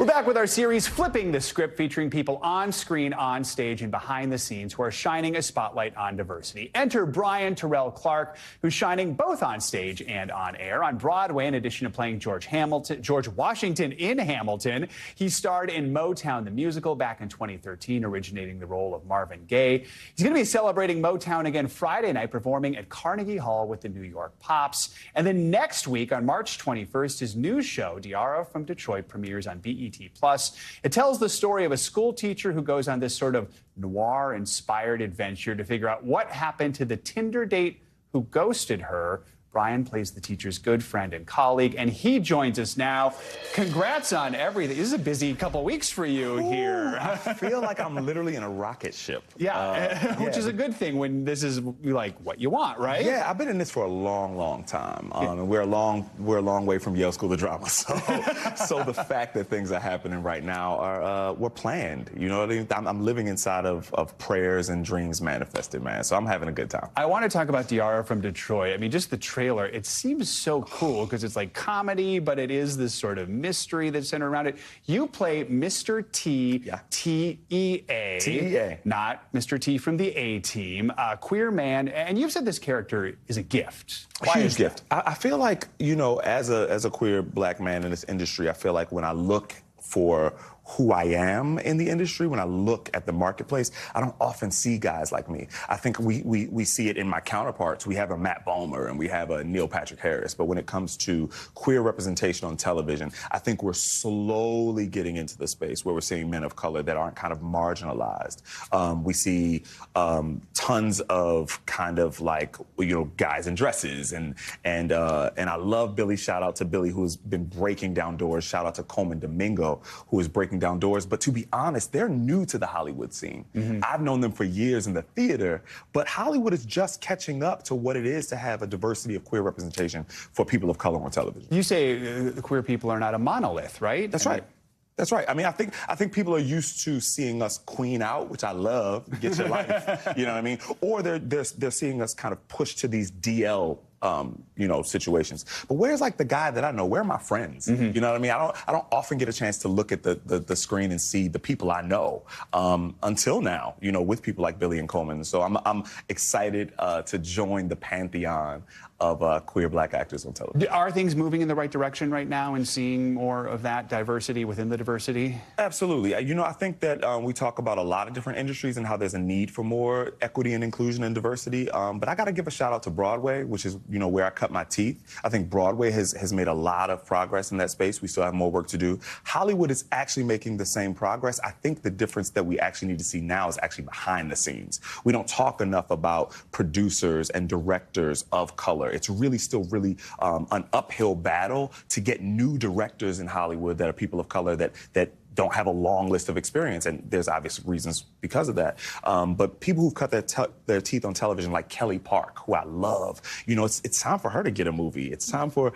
We're back with our series Flipping the Script, featuring people on screen, on stage, and behind the scenes who are shining a spotlight on diversity. Enter Bryan Terrell Clark, who's shining both on stage and on air. On Broadway, in addition to playing George Washington in Hamilton, he starred in Motown the Musical back in 2013, originating the role of Marvin Gaye. He's going to be celebrating Motown again Friday night, performing at Carnegie Hall with the New York Pops. And then next week, on March 21st, his news show, Diarra From Detroit, premieres on BET+. It tells the story of a school teacher who goes on this sort of noir-inspired adventure to figure out what happened to the Tinder date who ghosted her. Bryan plays the teacher's good friend and colleague, and he joins us now. Congrats on everything. This is a busy couple weeks for you here. I feel like I'm literally in a rocket ship. Which is a good thing when this is like what you want, right? Yeah, I've been in this for a long, long time. And we're a long way from Yale School of Drama. So the fact that things are happening right now were planned. You know what I mean? I'm living inside of prayers and dreams manifested, man. So I'm having a good time. I want to talk about Diarra From Detroit. I mean, just the trailer, it seems so cool because it's like comedy, but it is this sort of mystery that's centered around it. You play Mr. T, T-E-A. T-E-A. Not Mr. T from the A-Team, a queer man, and you've said this character is a gift. Why is gift? I feel like, you know, as a queer black man in this industry, I feel like when I look for who I am in the industry, when I look at the marketplace, I don't often see guys like me. I think we see it in my counterparts. We have a Matt Bomer and we have a Neil Patrick Harris. But when it comes to queer representation on television, I think we're slowly getting into the space where we're seeing men of color that aren't kind of marginalized. We see tons of kind of like, you know, guys in dresses. And I love Billy. Shout out to Billy, who's been breaking down doors. Shout out to Coleman Domingo, who is breaking down doors. But to be honest, they're new to the Hollywood scene. I've known them for years in the theater, but Hollywood is just catching up to what it is to have a diversity of queer representation for people of color on television. You say queer people are not a monolith, right? That's right. That's right. I mean, I think people are used to seeing us queen out, which I love. Get your life. You know what I mean? Or they're seeing us kind of push to these DL you know, situations. But where's like the guy that I know? Where are my friends? You know what I mean? I don't often get a chance to look at the screen and see the people I know until now, you know, with people like Billy and Coleman. So I'm excited to join the pantheon of queer black actors on television. Are things moving in the right direction right now and seeing more of that diversity within the diversity? Absolutely. You know, I think that we talk about a lot of different industries and how there's a need for more equity and inclusion and diversity. But I got to give a shout out to Broadway, which is, you know, where I cut my teeth. I think Broadway has made a lot of progress in that space. We still have more work to do. Hollywood is actually making the same progress. I think the difference that we actually need to see now is actually behind the scenes. We don't talk enough about producers and directors of color. It's really still an uphill battle to get new directors in Hollywood that are people of color that don't have a long list of experience, and there's obvious reasons because of that. But people who've cut their teeth on television, like Kelly Park, who I love, you know, it's time for her to get a movie. It's time for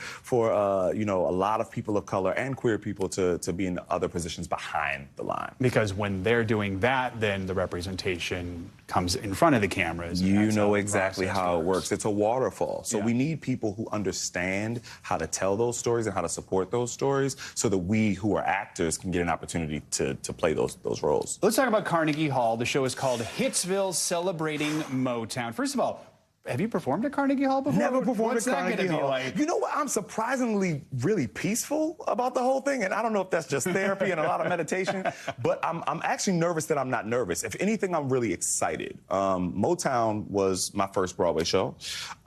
you know, a lot of people of color and queer people to be in other positions behind the line. Because when they're doing that, then the representation comes in front of the cameras. You know exactly how it works. It's a waterfall. So we need people who understand how to tell those stories and how to support those stories so that we who are actors can get an opportunity to play those roles. Let's talk about Carnegie Hall. The show is called Hitsville Celebrating Motown. First of all, have you performed at Carnegie Hall before? Never performed What's at Carnegie Hall. Like? You know what? I'm surprisingly really peaceful about the whole thing, and I don't know if that's just therapy and a lot of meditation, but I'm actually nervous that I'm not nervous. If anything, I'm really excited. Motown was my first Broadway show,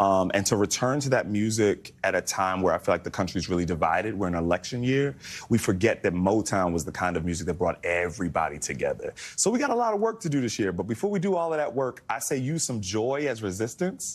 and to return to that music at a time where I feel like the country's really divided, we're in an election year, we forget that Motown was the kind of music that brought everybody together. So we got a lot of work to do this year, but before we do all of that work, I say use some joy as resistance.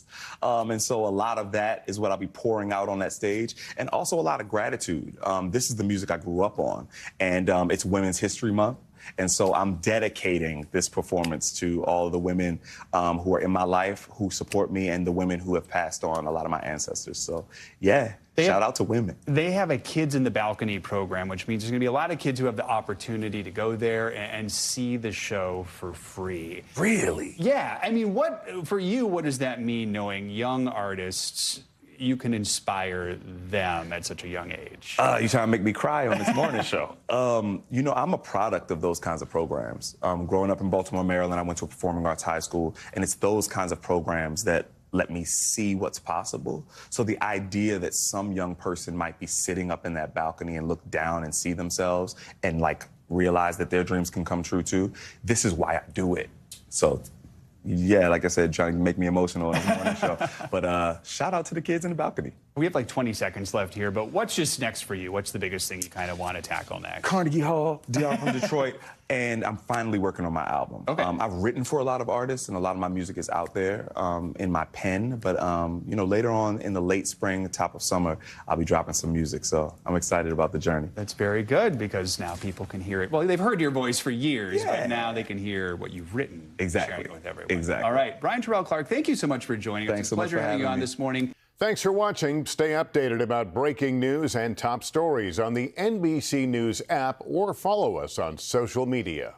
And so a lot of that is what I'll be pouring out on that stage, and also a lot of gratitude. This is the music I grew up on, and it's Women's History Month. And so I'm dedicating this performance to all of the women who are in my life, who support me, and the women who have passed on, a lot of my ancestors. So, yeah, shout out to women. They have a Kids in the Balcony program, which means there's going to be a lot of kids who have the opportunity to go there and see the show for free. Really? Yeah. I mean, for you, what does that mean, knowing young artists you can inspire them at such a young age? You trying to make me cry on this morning show. You know, I'm a product of those kinds of programs. Growing up in Baltimore, Maryland, I went to a performing arts high school, and it's those kinds of programs that let me see what's possible. So the idea that some young person might be sitting up in that balcony and look down and see themselves and like realize that their dreams can come true too, this is why I do it. So yeah, like I said, trying to make me emotional on this morning show. But shout out to the kids in the balcony. We have like 20 seconds left here, but what's just next for you? What's the biggest thing you kind of want to tackle next? Carnegie Hall, Diarra From Detroit, and I'm finally working on my album. Okay. I've written for a lot of artists, and a lot of my music is out there in my pen. But you know, later on in the late spring, top of summer, I'll be dropping some music. So I'm excited about the journey. That's very good, because now people can hear it. Well, they've heard your voice for years, Yeah. but now they can hear what you've written. Exactly. Sharing it with everyone. Exactly. All right, Bryan Terrell Clark, thank you so much for joining us. Thanks It's a so much pleasure for having you having on me. this morning. Thanks for watching. Stay updated about breaking news and top stories on the NBC News app or follow us on social media.